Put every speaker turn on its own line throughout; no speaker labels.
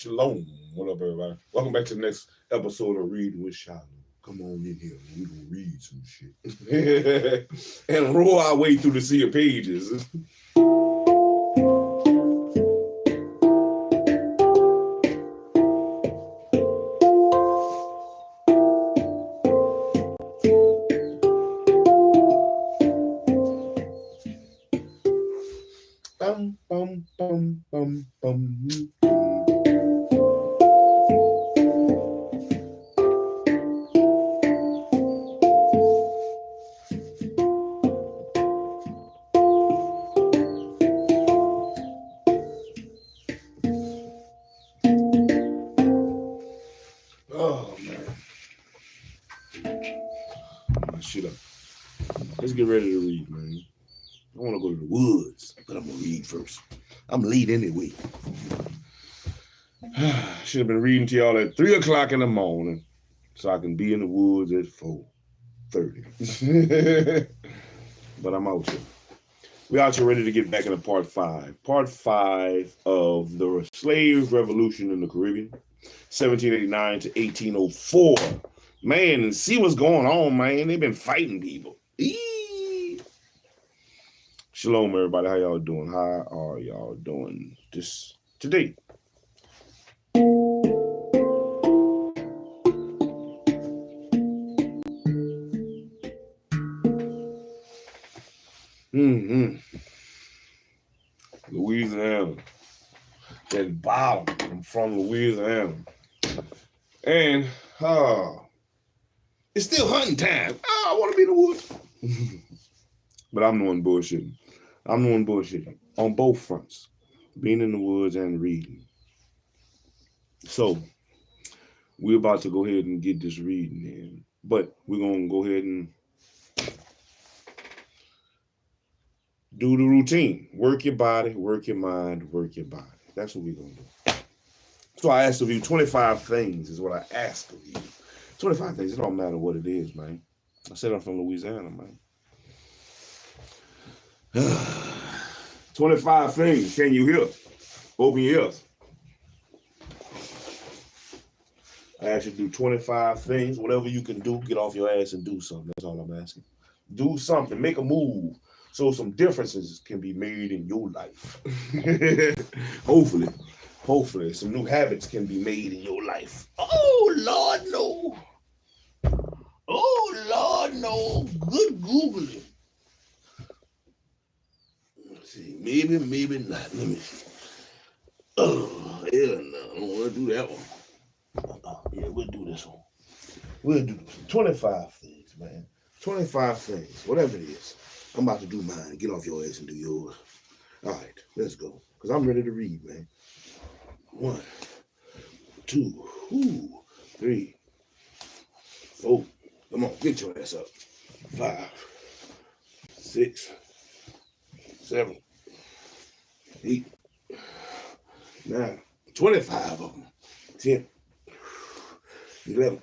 Shalom. What up, everybody? Welcome back to the next episode of Reading with Shilo. Come on in here. We're going to read some shit. And roll our way through the sea of pages. Bum, bum, bum, bum, bum. Oh, man. Shit up. Let's get ready to read, man. I want to go to the woods, but I'm going to read first. I'm late anyway. Should have been reading to y'all at 3 o'clock in the morning so I can be in the woods at 4:30. But I'm out here. We're out here ready to get back into part 5. Part 5 of the slave revolution in the Caribbean, 1789 to 1804. Man, and see what's going on, man. They've been fighting people. Shalom, everybody. How y'all doing? How are y'all doing this today? Louisiana. That bottom. I'm from Louisiana. And it's still hunting time. I want to be in the woods. But I'm the one bullshitting. I'm the one bullshitting on both fronts. Being in the woods and reading. So, we're about to go ahead and get this reading in. But we're going to go ahead and do the routine. Work your body, work your mind, work your body. That's what we're going to do. So I asked of you 25 things is what I asked of you. 25 things. It don't matter what it is, man. I said I'm from Louisiana, man. 25 things. Can you hear? Open your ears. I asked you to do 25 things. Whatever you can do, get off your ass and do something. That's all I'm asking. Do something. Make a move so some differences can be made in your life. Hopefully, some new habits can be made in your life. Oh, Lord, no. Oh, Lord, no. Good Googling. Let's see. Maybe not. Let me see. Oh, hell no. I don't want to do that one. Yeah, we'll do this one. We'll do 25 things, man. 25 things. Whatever it is. I'm about to do mine. Get off your ass and do yours. All right, let's go. Because I'm ready to read, man. 1, 2, 3, 4. Come on, get your ass up. 5, 6, 7, 8, 9, 25 of them. 10, 11,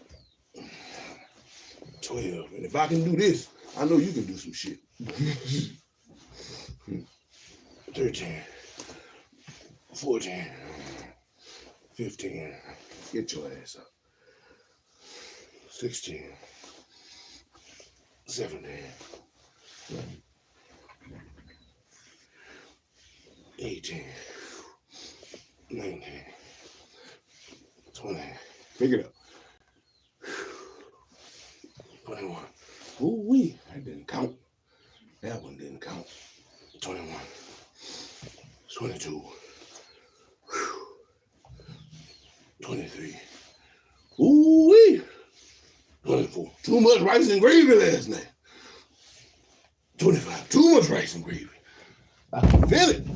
12. And if I can do this, I know you can do some shit. 13, 14, 15. Get your ass up. 16, 17, 18, 19, 20. Pick it up. 21. Ooh-wee. That didn't count. That one didn't count. 21. 22. 23. Ooh-wee. 24. Too much rice and gravy last night. 25. Too much rice and gravy. I can feel it.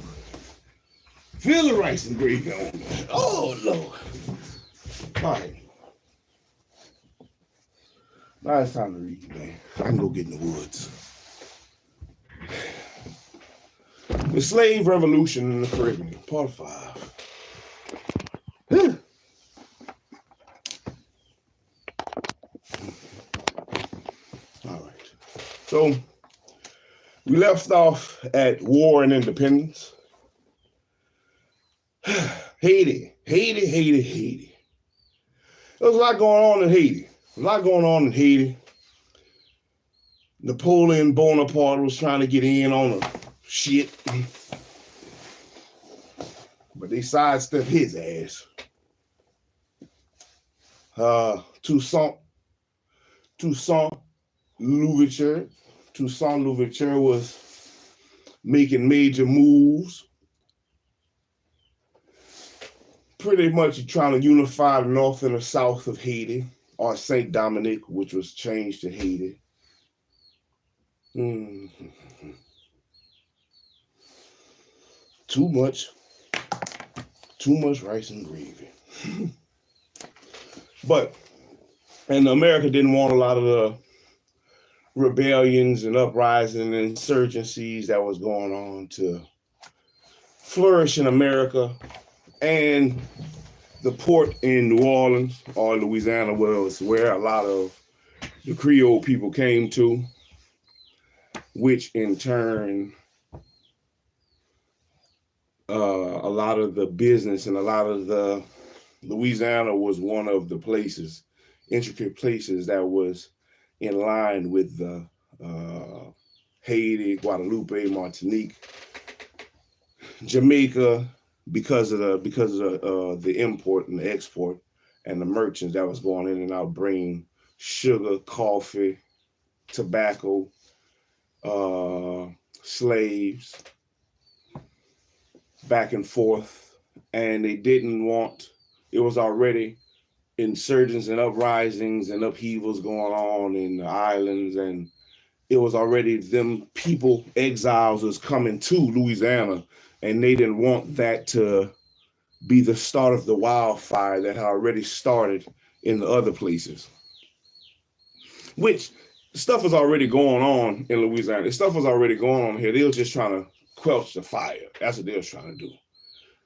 Feel the rice and gravy on me. Oh, Lord. All right. Now it's time to read, man. I can go get in the woods. The Slave Revolution in the Caribbean, Part 5. All right. So we left off at War and Independence. Haiti. There's a lot going on in Haiti. Napoleon Bonaparte was trying to get in on the shit, but they sidestepped his ass. Toussaint Louverture was making major moves, pretty much trying to unify the north and the south of Haiti, or Saint Dominic, which was changed to Haiti. Too much rice and gravy. And America didn't want a lot of the rebellions and uprisings and insurgencies that was going on to flourish in America. And the port in New Orleans or Louisiana was where a lot of the Creole people came to, which in turn, a lot of the business and a lot of the Louisiana was one of the places, intricate places that was in line with the Haiti, Guadeloupe, Martinique, Jamaica, because of the import and the export and the merchants that was going in and out, bringing sugar, coffee, tobacco, slaves back and forth. And they didn't want, it was already insurgents and uprisings and upheavals going on in the islands, and it was already them people, exiles, was coming to Louisiana, and they didn't want that to be the start of the wildfire that had already started in the other places. Which stuff was already going on in Louisiana. Stuff was already going on here. They were just trying to quench the fire. That's what they were trying to do.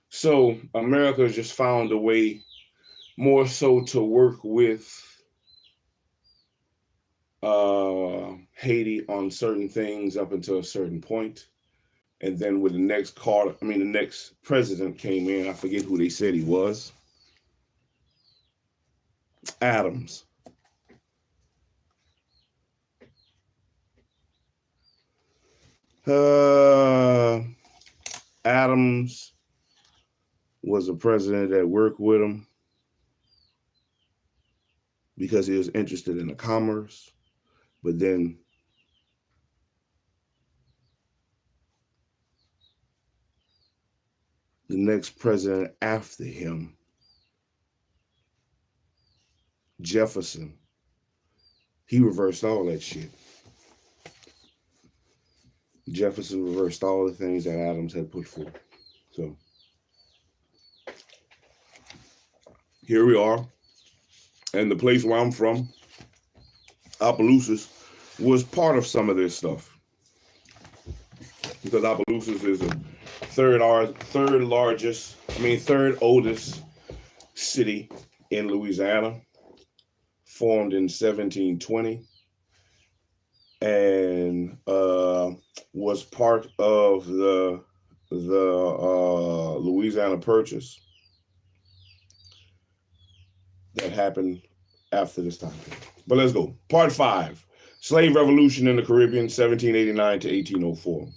So America just found a way more so to work with Haiti on certain things up until a certain point. And then when the next president came in, I forget who they said he was. Adams. Adams was a president that worked with him because he was interested in the commerce, but then the next president after him, Jefferson, he reversed all that shit. Jefferson reversed all the things that Adams had put forth. So here we are. And the place where I'm from, Opelousas, was part of some of this stuff. Because Opelousas is the third oldest city in Louisiana, formed in 1720, and was part of the the Louisiana Purchase that happened after this time period. But let's go. Part 5. Slave Revolution in the Caribbean, 1789 to 1804.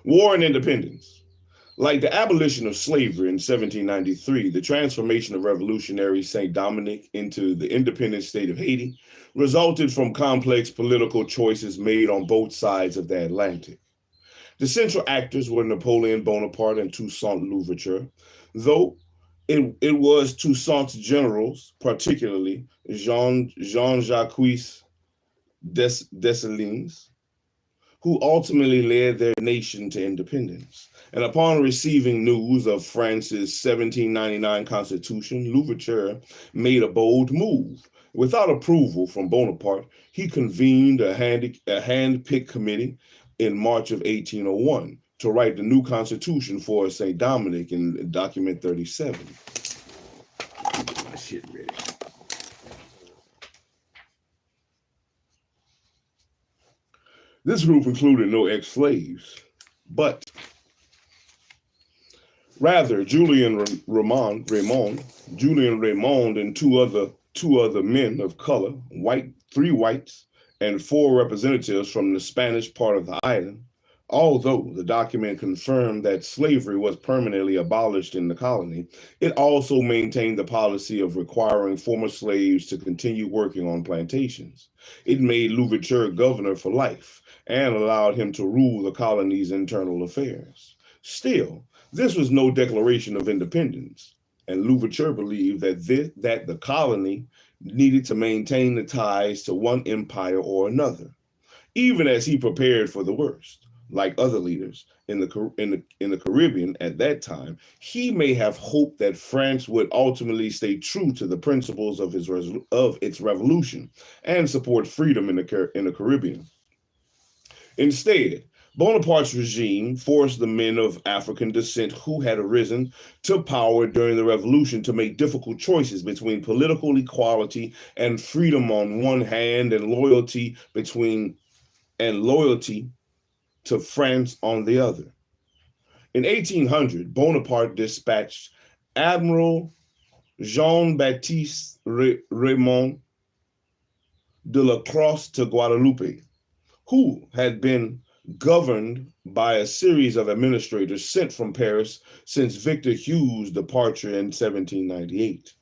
War and Independence. Like the abolition of slavery in 1793, the transformation of revolutionary Saint Dominic into the independent state of Haiti resulted from complex political choices made on both sides of the Atlantic. The central actors were Napoleon Bonaparte and Toussaint Louverture, though it was Toussaint's generals, particularly Jean-Jacques Dessalines, who ultimately led their nation to independence. And upon receiving news of France's 1799 constitution, Louverture made a bold move. Without approval from Bonaparte, he convened a hand-picked committee in March of 1801 to write the new constitution for St. Dominic in document 37. Get my shit ready. This group included no ex-slaves, but rather Julian Raymond and two other men of color, three whites, and 4 representatives from the Spanish part of the island. Although the document confirmed that slavery was permanently abolished in the colony, it also maintained the policy of requiring former slaves to continue working on plantations. It made Louverture governor for life and allowed him to rule the colony's internal affairs. Still, this was no declaration of independence, and Louverture believed that the colony needed to maintain the ties to one empire or another, even as he prepared for the worst. Like other leaders in the Caribbean at that time, he may have hoped that France would ultimately stay true to the principles of its revolution and support freedom in the Caribbean. Instead, Bonaparte's regime forced the men of African descent who had arisen to power during the revolution to make difficult choices between political equality and freedom on one hand and loyalty to France on the other. In 1800, Bonaparte dispatched Admiral Jean-Baptiste Raymond de la Crosse to Guadeloupe, who had been governed by a series of administrators sent from Paris since Victor Hugo's departure in 1798.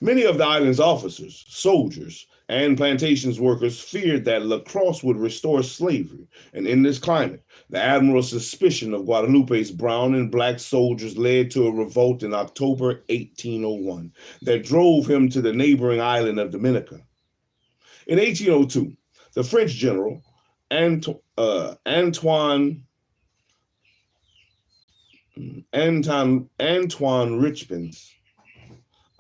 Many of the island's officers, soldiers, and plantations workers feared that La Crosse would restore slavery, and in this climate, the admiral's suspicion of Guadeloupe's brown and black soldiers led to a revolt in October 1801 that drove him to the neighboring island of Dominica. In 1802, the French general Antoine Richepins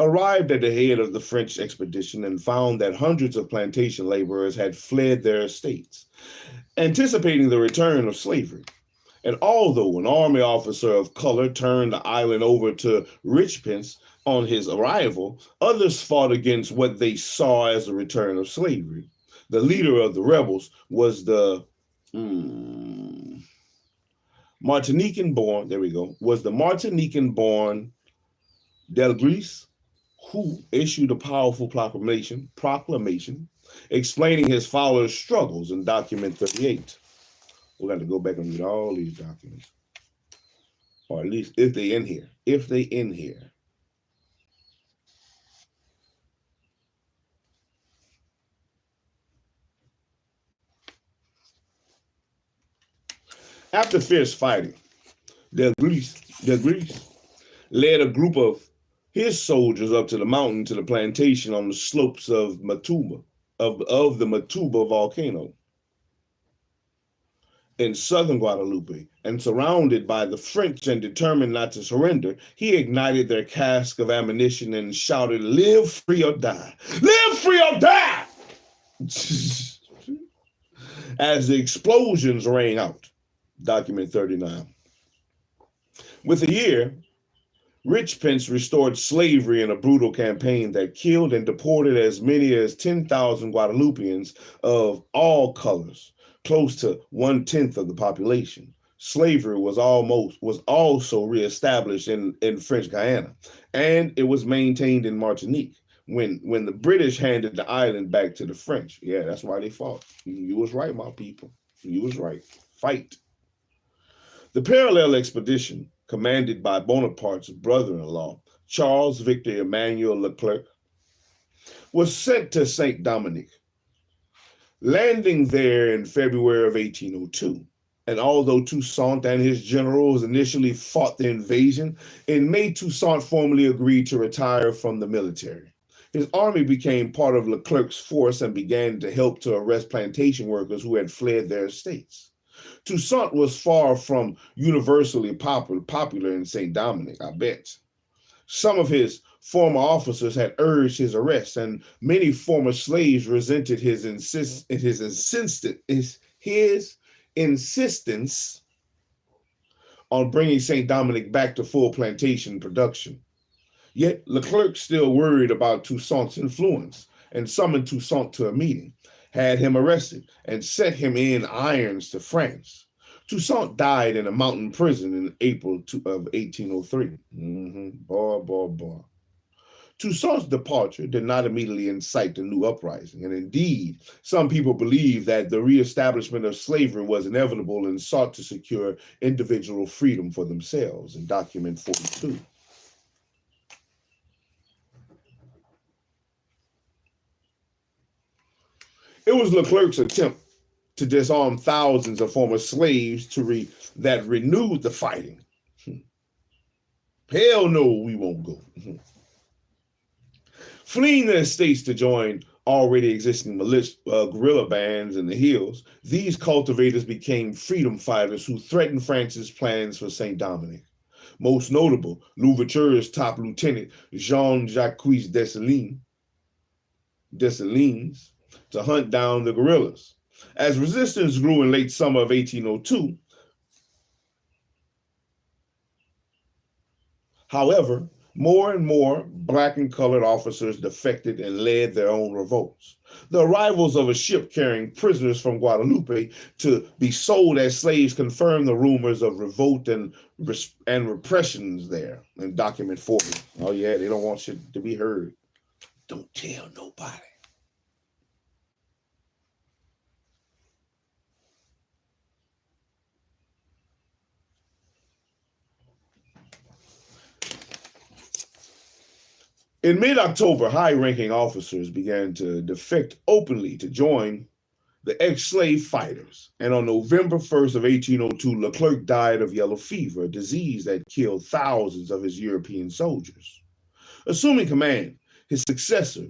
arrived at the head of the French expedition and found that hundreds of plantation laborers had fled their estates, anticipating the return of slavery. And although an army officer of color turned the island over to Richepins on his arrival, others fought against what they saw as the return of slavery. The leader of the rebels was the Martinican-born Garrigus, who issued a powerful proclamation explaining his followers' struggles in document 38. We're going to go back and read all these documents, or at least if they in here. After fierce fighting, Garrigus led a group of his soldiers up to the mountain to the plantation on the slopes of the Matuba volcano in southern Guadeloupe, and surrounded by the French and determined not to surrender, he ignited their cask of ammunition and shouted, "Live free or die! Live free or die!" As the explosions rang out. Document 39. Within a year, Richepins restored slavery in a brutal campaign that killed and deported as many as 10,000 Guadeloupeans of all colors, close to 1/10 of the population. slavery was also reestablished in French Guiana, and it was maintained in Martinique when the British handed the island back to the French. Yeah, that's why they fought. You was right, my people. You was right. Fight. The parallel expedition, commanded by Bonaparte's brother-in-law, Charles Victor Emmanuel Leclerc, was sent to Saint Dominique, landing there in February of 1802. And although Toussaint and his generals initially fought the invasion, in May Toussaint formally agreed to retire from the military. His army became part of Leclerc's force and began to help to arrest plantation workers who had fled their estates. Toussaint was far from universally popular in St. Dominic, I bet. Some of his former officers had urged his arrest, and many former slaves resented his insistence on bringing St. Dominic back to full plantation production. Yet Leclerc still worried about Toussaint's influence and summoned Toussaint to a meeting, had him arrested, and sent him in irons to France. Toussaint died in a mountain prison in April of 1803. Boy. Toussaint's departure did not immediately incite a new uprising, and indeed, some people believe that the reestablishment of slavery was inevitable and sought to secure individual freedom for themselves in document 42. It was Leclerc's attempt to disarm thousands of former slaves that renewed the fighting. Hell no, we won't go. Fleeing the estates to join already existing guerrilla bands in the hills, these cultivators became freedom fighters who threatened France's plans for Saint Dominic. Most notable, Louverture's top lieutenant, Jean-Jacques Dessalines, to hunt down the guerrillas. As resistance grew in late summer of 1802, however, more and more black and colored officers defected and led their own revolts. The arrivals of a ship carrying prisoners from Guadeloupe to be sold as slaves confirmed the rumors of revolt and repressions there in document 40. Oh yeah, they don't want shit to be heard. Don't tell nobody. In mid-October, high-ranking officers began to defect openly to join the ex-slave fighters. And on November 1st of 1802, Leclerc died of yellow fever, a disease that killed thousands of his European soldiers. Assuming command, his successor,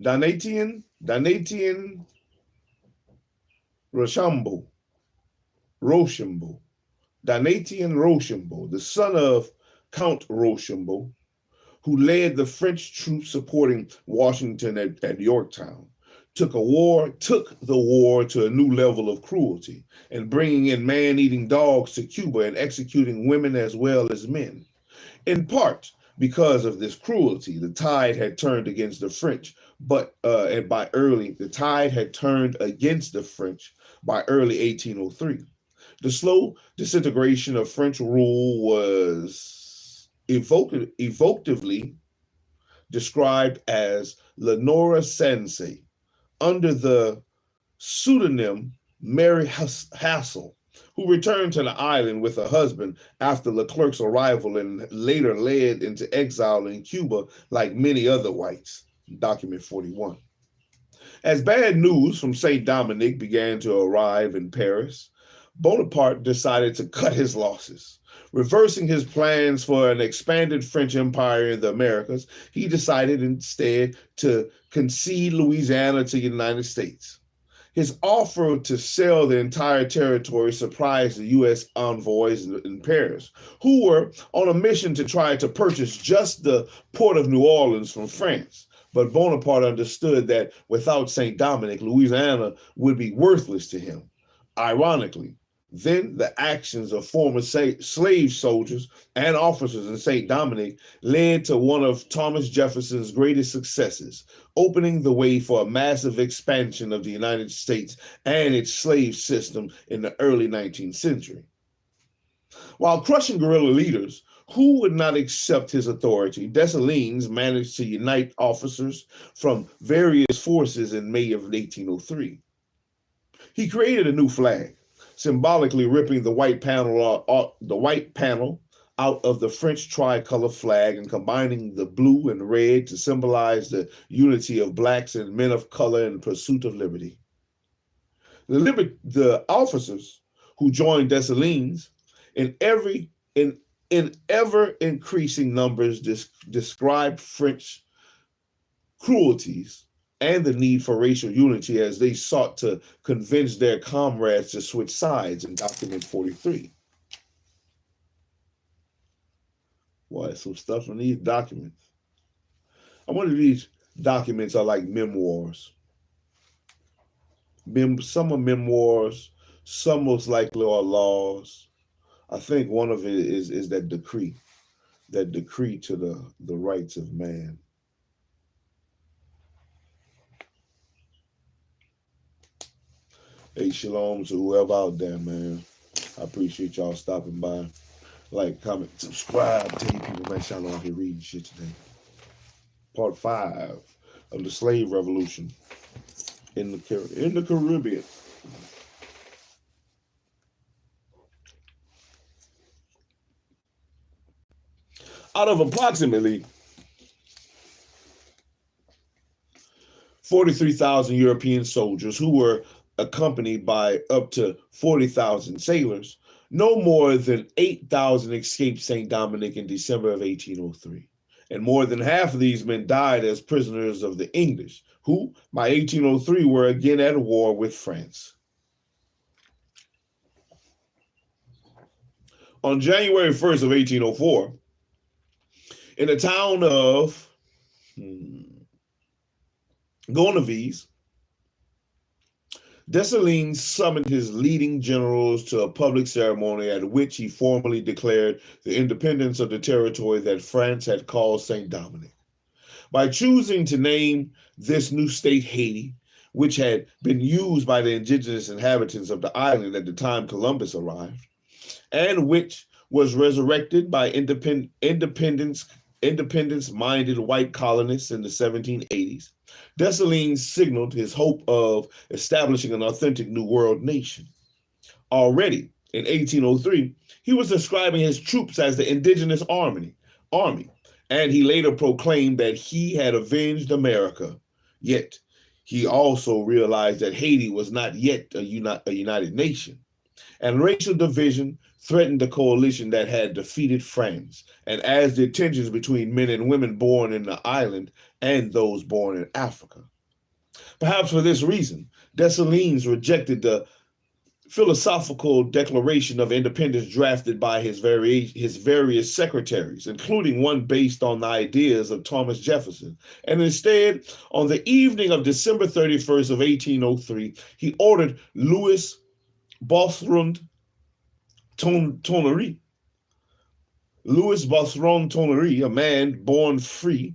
Donatien Donatien Rochambeau, the son of Count Rochambeau, who led the French troops supporting Washington at Yorktown, took the war to a new level of cruelty and bringing in man-eating dogs to Cuba and executing women as well as men. In part because of this cruelty, the tide had turned against the French, the tide had turned against the French by early 1803. The slow disintegration of French rule was evocatively described as Lenora Sensei, under the pseudonym Mary Hassel, who returned to the island with her husband after Leclerc's arrival and later led into exile in Cuba like many other whites, document 41. As bad news from Saint Dominic began to arrive in Paris, Bonaparte decided to cut his losses. Reversing his plans for an expanded French empire in the Americas, he decided instead to concede Louisiana to the United States. His offer to sell the entire territory surprised the U.S. envoys in Paris, who were on a mission to try to purchase just the port of New Orleans from France. But Bonaparte understood that without St. Dominic, Louisiana would be worthless to him. Ironically, Then the actions of former slave soldiers and officers in St. Dominic led to one of Thomas Jefferson's greatest successes, opening the way for a massive expansion of the United States and its slave system in the early 19th century. While crushing guerrilla leaders who would not accept his authority, Dessalines managed to unite officers from various forces in May of 1803. He created a new flag, symbolically ripping the white panel out of the French tricolor flag and combining the blue and red to symbolize the unity of blacks and men of color in pursuit of liberty. The officers who joined Dessalines in ever increasing numbers described French cruelties and the need for racial unity as they sought to convince their comrades to switch sides in document 43. Boy, some stuff in these documents. I wonder if these documents are like memoirs. Some are memoirs, some most likely are laws. I think one of it is that decree to the rights of man. Hey, shalom to whoever out there, man. I appreciate y'all stopping by. Like, comment, subscribe. Tell you people, man, y'all out here reading shit today. Part 5 of the slave revolution in the Caribbean. Out of approximately 43,000 European soldiers who were accompanied by up to 40,000 sailors, no more than 8,000 escaped St. Dominic in December of 1803. And more than half of these men died as prisoners of the English, who by 1803 were again at war with France. On January 1st of 1804, in the town of Garrigus, Dessalines summoned his leading generals to a public ceremony at which he formally declared the independence of the territory that France had called St. Dominic. By choosing to name this new state Haiti, which had been used by the indigenous inhabitants of the island at the time Columbus arrived, and which was resurrected by independence-minded white colonists in the 1780s, Dessalines signaled his hope of establishing an authentic New World nation. Already in 1803, he was describing his troops as the indigenous army, and he later proclaimed that he had avenged America. Yet, he also realized that Haiti was not yet a united nation, and racial division threatened the coalition that had defeated France, and as did tensions between men and women born in the island and those born in Africa. Perhaps for this reason, Dessalines rejected the philosophical Declaration of Independence drafted by his various secretaries, including one based on the ideas of Thomas Jefferson. And instead, on the evening of December 31st of 1803, he ordered Louis Bothron Tonnery, a man born free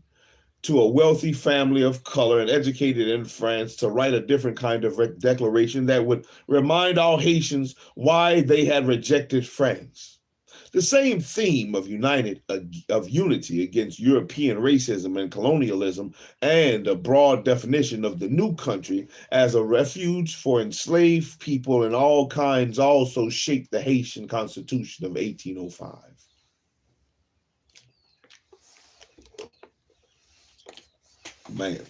to a wealthy family of color and educated in France, to write a different kind of declaration that would remind all Haitians why they had rejected France. The same theme of unity against European racism and colonialism, and a broad definition of the new country as a refuge for enslaved people and all kinds, also shaped the Haitian Constitution of 1805. Man,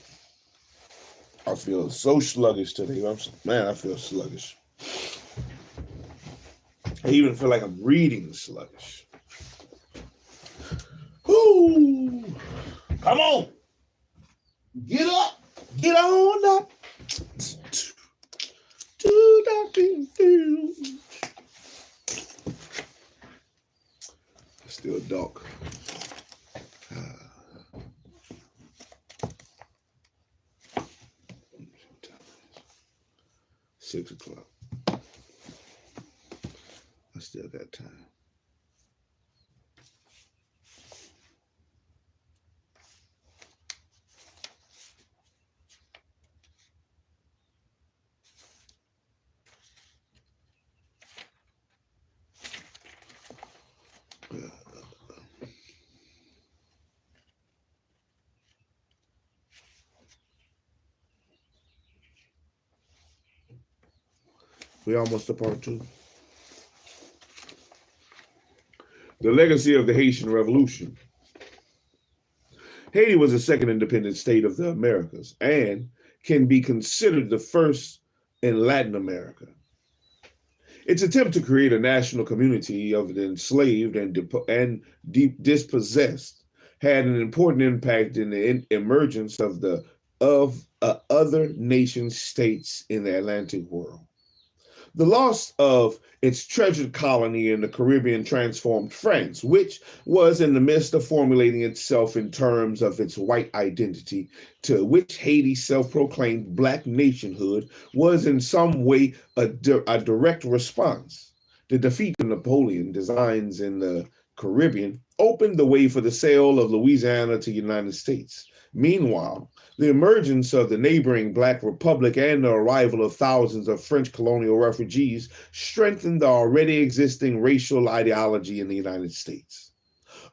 I feel so sluggish today. I feel sluggish. I even feel like I'm reading sluggish. Whoo! Come on! Get up! Get on up! It's still dark. 6 o'clock. Still got time. We almost to part 2. The legacy of the Haitian Revolution. Haiti was the second independent state of the Americas and can be considered the first in Latin America. Its attempt to create a national community of the enslaved and dispossessed had an important impact in the emergence of other nation states in the Atlantic world. The loss of its treasured colony in the Caribbean transformed France, which was in the midst of formulating itself in terms of its white identity, to which Haiti's self-proclaimed Black nationhood was in some way a direct response. The defeat of Napoleon's designs in the Caribbean opened the way for the sale of Louisiana to the United States. Meanwhile, the emergence of the neighboring Black Republic and the arrival of thousands of French colonial refugees strengthened the already existing racial ideology in the United States.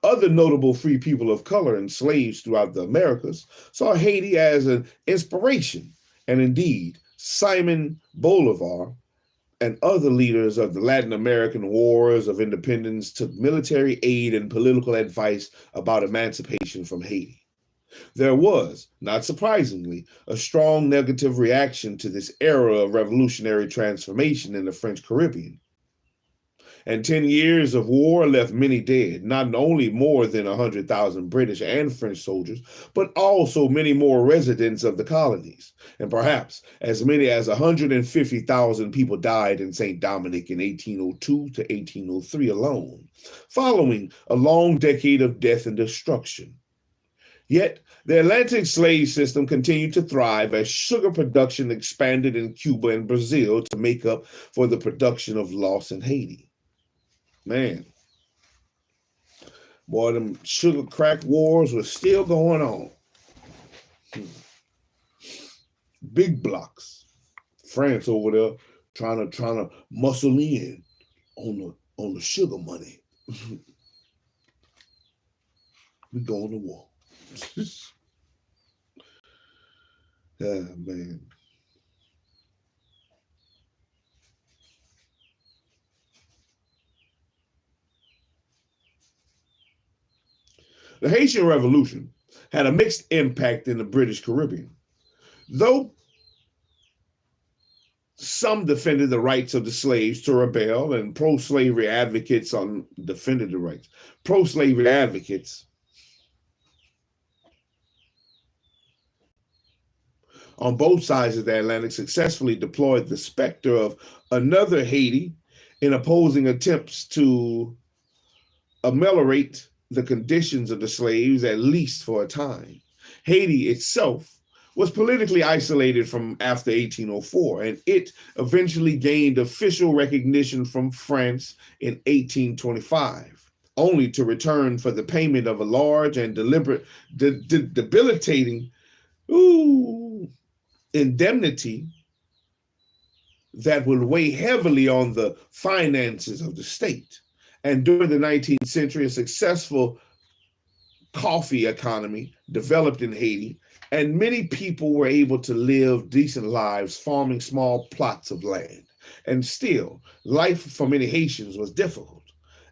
Other notable free people of color and slaves throughout the Americas saw Haiti as an inspiration, and indeed, Simon Bolivar and other leaders of the Latin American Wars of Independence took military aid and political advice about emancipation from Haiti. There was, not surprisingly, a strong negative reaction to this era of revolutionary transformation in the French Caribbean. And 10 years of war left many dead, not only more than 100,000 British and French soldiers, but also many more residents of the colonies. And perhaps as many as 150,000 people died in St. Dominic in 1802 to 1803 alone, following a long decade of death and destruction. Yet, the Atlantic slave system continued to thrive as sugar production expanded in Cuba and Brazil to make up for the production of loss in Haiti. Man, boy, them sugar crack wars were still going on. Big blocks. France over there trying to muscle in on the sugar money. We going to war. Man. The Haitian Revolution had a mixed impact in the British Caribbean. Though some defended the rights of the slaves to rebel, and pro-slavery advocates defended the rights. Pro-slavery advocates on both sides of the Atlantic successfully deployed the specter of another Haiti in opposing attempts to ameliorate the conditions of the slaves, at least for a time. Haiti itself was politically isolated from after 1804, and it eventually gained official recognition from France in 1825, only to return for the payment of a large and debilitating indemnity that will weigh heavily on the finances of the state. And during the 19th century, a successful coffee economy developed in Haiti, and many people were able to live decent lives farming small plots of land. And still, life for many Haitians was difficult,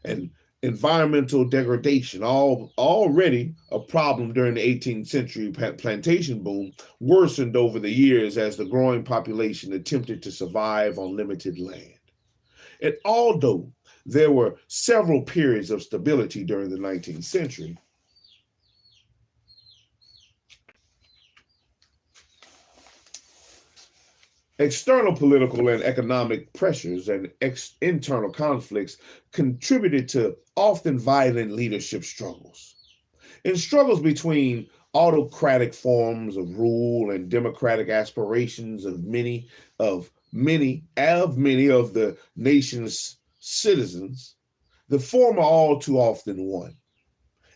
and environmental degradation, already a problem during the 18th century plantation boom, worsened over the years as the growing population attempted to survive on limited land. And although there were several periods of stability during the 19th century, external political and economic pressures and internal conflicts contributed to often violent leadership struggles. In struggles between autocratic forms of rule and democratic aspirations of many of the nation's citizens, the former all too often won.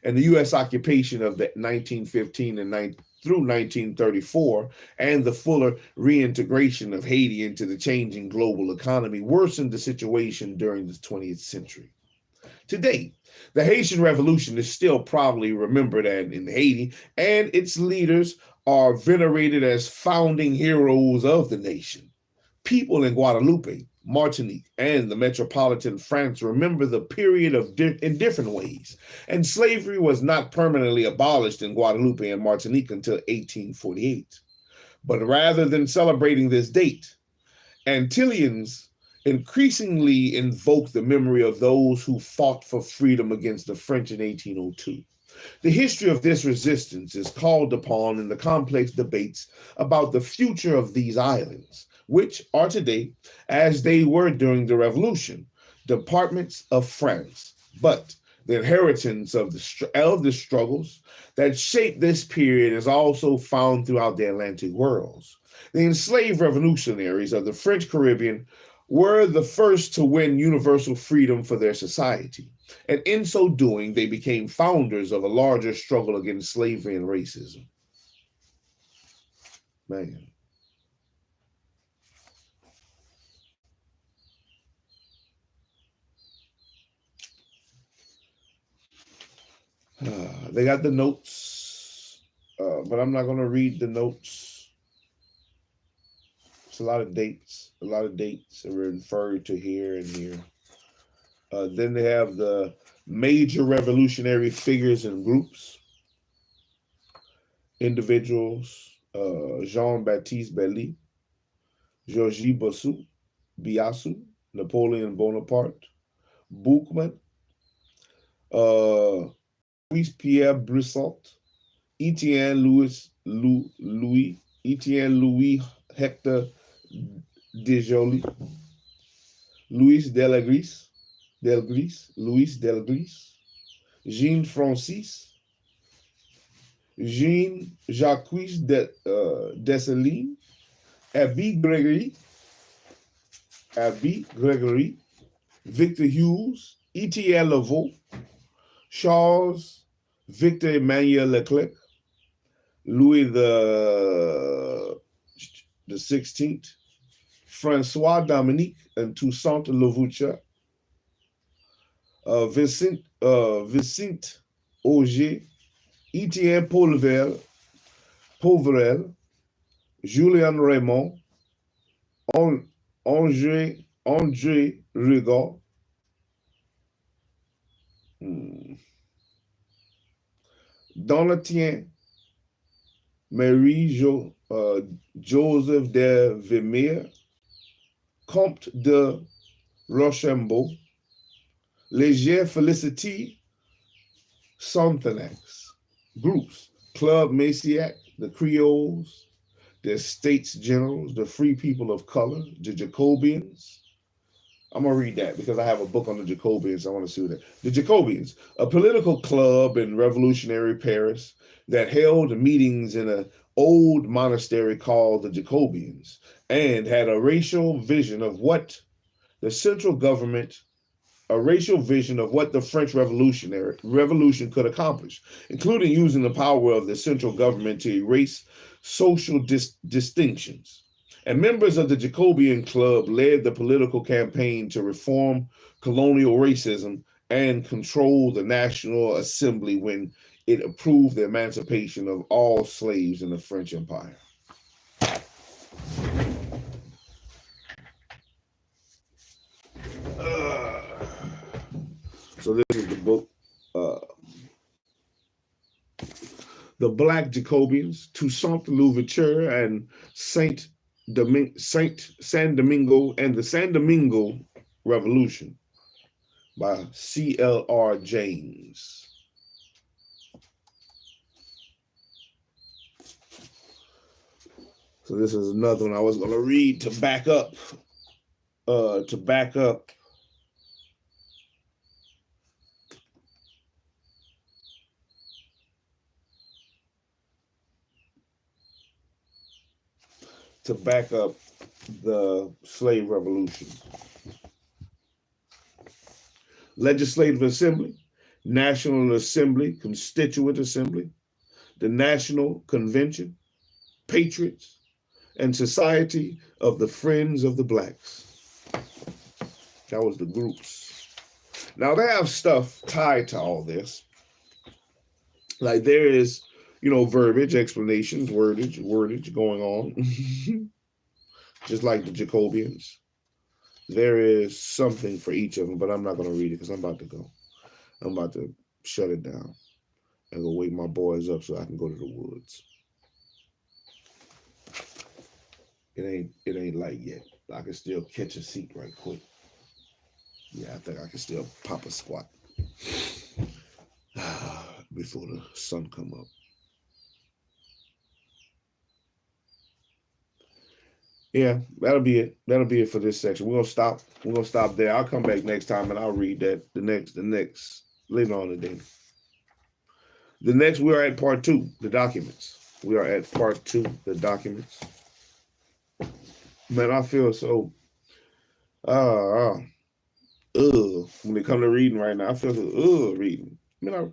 And the U.S. occupation of the 1915 and through 1934 and the fuller reintegration of Haiti into the changing global economy worsened the situation during the 20th century. Today, the Haitian Revolution is still proudly remembered in Haiti, and its leaders are venerated as founding heroes of the nation. People in Guadeloupe, Martinique, and the metropolitan France remember the period in different ways, and slavery was not permanently abolished in Guadeloupe and Martinique until 1848. But rather than celebrating this date, Antillians increasingly invoke the memory of those who fought for freedom against the French in 1802. The history of this resistance is called upon in the complex debates about the future of these islands, which are today, as they were during the Revolution, departments of France, but the inheritance of the struggles that shaped this period is also found throughout the Atlantic worlds. The enslaved revolutionaries of the French Caribbean were the first to win universal freedom for their society, and in so doing, they became founders of a larger struggle against slavery and racism. Man. They got the notes, but I'm not going to read the notes. It's a lot of dates are referred to here and here. Then they have the major revolutionary figures and groups, individuals, Jean-Baptiste Belly, Georges Biassou, Napoleon Bonaparte, Boukman, Louis-Pierre Brissot, Etienne Louis Hector Desjoli, Louis Delgris, Jean Francis, Jean Jacques Dessalines, Abby Gregory, Victor Hughes, Etienne Laveau, Charles Victor Emmanuel Leclerc, Louis the 16th, Francois Dominique and Toussaint Louverture, Vincent Auger, Etienne Pauvrel, Julien Raymond, André Rigaud, Donatien Joseph de Vermeer, Comte de Rochambeau, Léger Félicité Sonthonax, groups, Club Messiac, the Creoles, the States Generals, the Free People of Color, the Jacobians. I'm going to read that because I have a book on the Jacobians. I want to see that. The Jacobians, a political club in revolutionary Paris that held meetings in an old monastery called the Jacobians and had a racial vision of what the French Revolution could accomplish, including using the power of the central government to erase social distinctions. And members of the Jacobian Club led the political campaign to reform colonial racism and control the National Assembly when it approved the emancipation of all slaves in the French Empire. So this is the book, The Black Jacobians, Toussaint Louverture and San Domingo and the San Domingo Revolution by C.L.R. James. So this is another one I was going to read to back up the slave revolution. Legislative Assembly, National Assembly, Constituent Assembly, the National Convention, Patriots, and Society of the Friends of the Blacks. That was the groups. Now they have stuff tied to all this. Like there is, verbiage, explanations, wordage going on. Just like the Jacobians. There is something for each of them, but I'm not going to read it because I'm about to go. I'm about to shut it down and go wake my boys up so I can go to the woods. It ain't light yet. I can still catch a seat right quick. Yeah, I think I can still pop a squat before the sun come up. Yeah, that'll be it. That'll be it for this section. We're gonna stop there. I'll come back next time and I'll read that the next later on today. The next we are at part 2, the documents. We are at part 2, the documents. Man, I feel so when it comes to reading right now, I feel so reading. I mean, I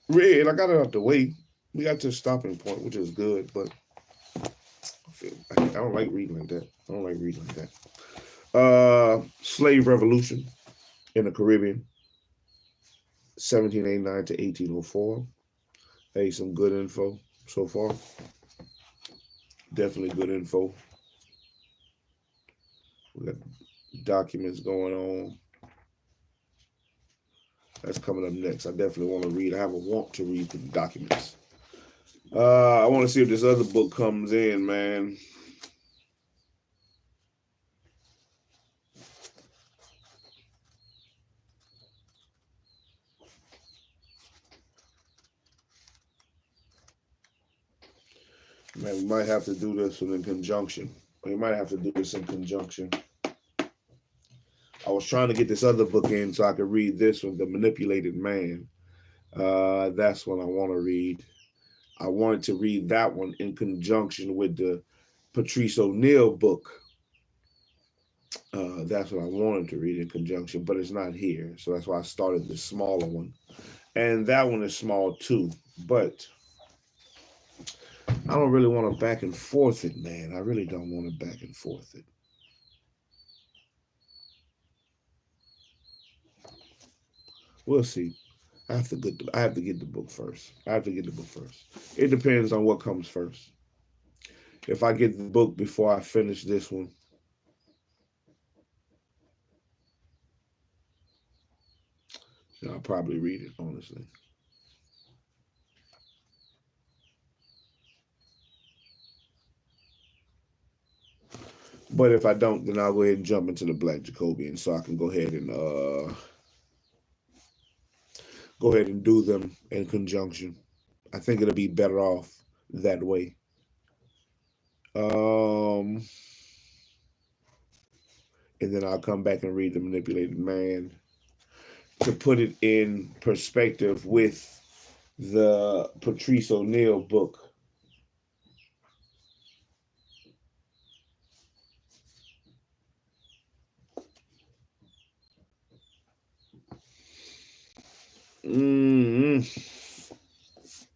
read, I got it out the way. We got to a stopping point, which is good, but I don't like reading like that. Slave Revolution in the Caribbean, 1789 to 1804. Hey, some good info so far. Definitely good info. We got documents going on. That's coming up next. I definitely want to read. I have a want to read the documents. I want to see if this other book comes in, man. Man, we might have to do this in conjunction. We might have to do this in conjunction. I was trying to get this other book in so I could read this one, The Manipulated Man. That's what I want to read. I wanted to read that one in conjunction with the Patrice O'Neal book. That's what I wanted to read in conjunction, but it's not here. So that's why I started the smaller one. And that one is small too, but I don't really want to back and forth it, man. I really don't want to back and forth it. We'll see. I have to get the book first. It depends on what comes first. If I get the book before I finish this one, I'll probably read it, honestly. But if I don't, then I'll go ahead and jump into the Black Jacobian so I can go ahead and do them in conjunction. I think it'll be better off that way. And then I'll come back and read The Manipulated Man to put it in perspective with the Patrice O'Neal book.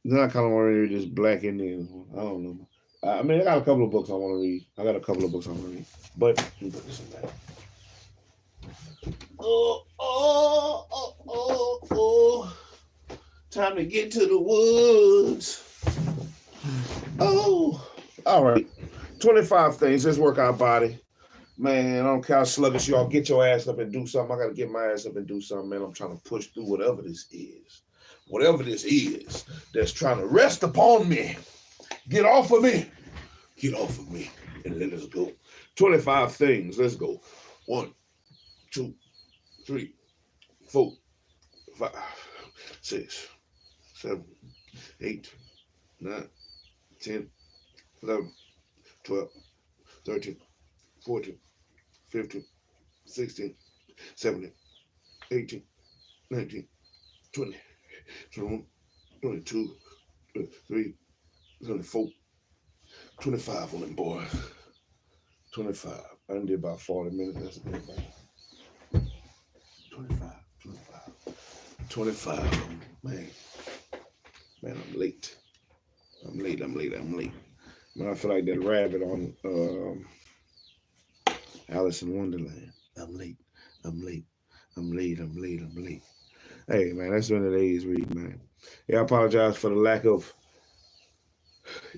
Then I kind of want to read this Black Indian one. I don't know. I mean, I got a couple of books I want to read. But let me put this in there. Oh. Time to get to the woods. Oh. All right. 25 things. Let's work our body. Man, I don't care how sluggish y'all. Get your ass up and do something. I got to get my ass up and do something, man. I'm trying to push through whatever this is. Whatever this is that's trying to rest upon me. Get off of me. Get off of me. And let us go. 25 things. Let's go. 1, 2, 3, 4, 5, 6, 7, 8, 9, 10, 11, 12, 13, 14, 15, 16, 17, 18, 19, 20, 21, 22, 23, 24, 25 on them boys. 25. I done did about 40 minutes. That's a good thing. 25. 25. Man, I'm late. I'm late. Man, I feel like that rabbit on Alice in Wonderland. I'm late. I'm late. I'm late. Hey, man, that's been today's read, man. Yeah, I apologize for the lack of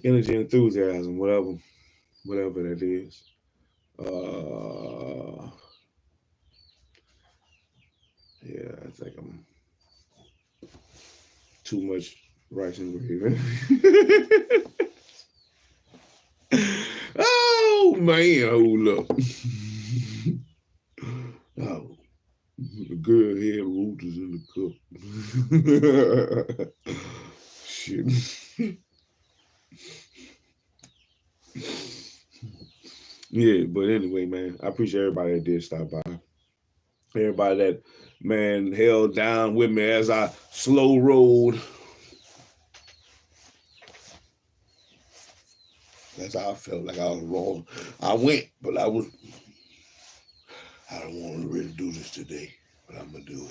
energy, enthusiasm, whatever that is. Yeah, I think I'm too much rice and gravy. Oh man, hold up. Oh, the girl head root is in the cup. Shit. Yeah, but anyway, man, I appreciate everybody that did stop by. Everybody that, man, held down with me as I slow rolled. That's how I felt like I was wrong. I went, but I don't want to really do this today, but I'm going to do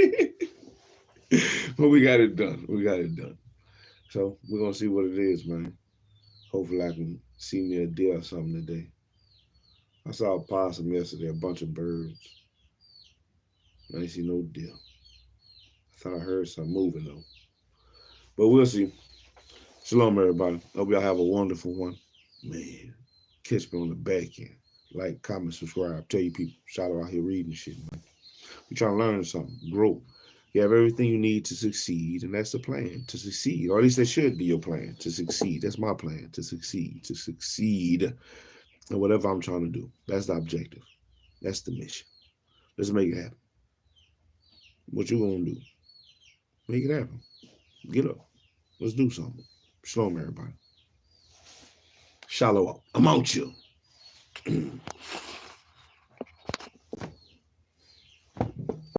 it. But we got it done. So we're going to see what it is, man. Hopefully I can see me a deer or something today. I saw a possum yesterday, a bunch of birds. I didn't see no deer. I thought I heard something moving though. But we'll see. Shalom, everybody. Hope y'all have a wonderful one. Man, catch me on the back end. Like, comment, subscribe. Tell you people, SHILO out here reading shit, man. We trying to learn something, grow. You have everything you need to succeed, and that's the plan, to succeed. Or at least that should be your plan, to succeed. That's my plan, to succeed in whatever I'm trying to do. That's the objective. That's the mission. Let's make it happen. What you gonna do? Make it happen. Get up. Let's do something. Shalom, everybody. SHILO out. I'm out you.